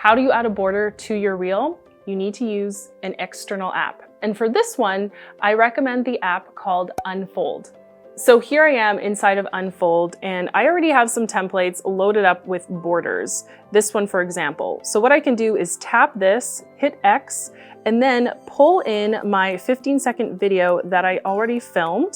How do you add a border to your reel? You need to use an external app. And for this one, I recommend the app called Unfold. So here I am inside of Unfold, and I already have some templates loaded up with borders. This one, for example. So what I can do is tap this, hit X, and then pull in my 15-second video that I already filmed,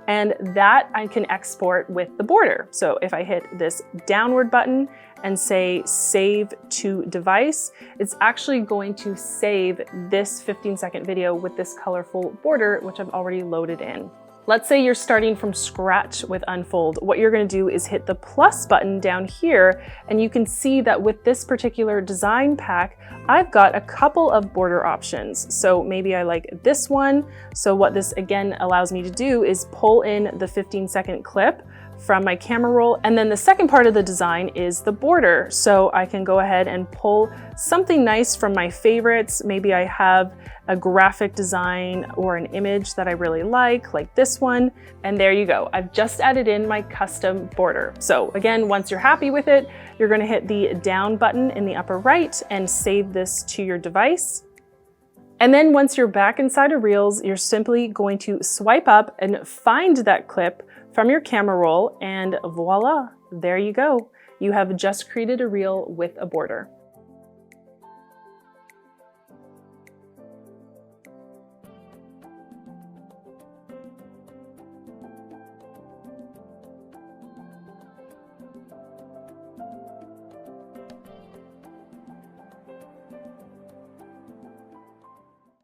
and that I can export with the border. So if I hit this downward button and say save to device, it's actually going to save this 15-second video with this colorful border, which I've already loaded in. Let's say you're starting from scratch with Unfold. What you're gonna do is hit the plus button down here, and you can see that with this particular design pack, I've got a couple of border options. So maybe I like this one. So what this again allows me to do is pull in the 15-second clip from my camera roll. And then the second part of the design is the border. So I can go ahead and pull something nice from my favorites. Maybe I have a graphic design or an image that I really like this one. And there you go. I've just added in my custom border. So again, once you're happy with it, you're gonna hit the down button in the upper right and save this to your device. And then once you're back inside of Reels, you're simply going to swipe up and find that clip from your camera roll, and voila, there you go. You have just created a reel with a border.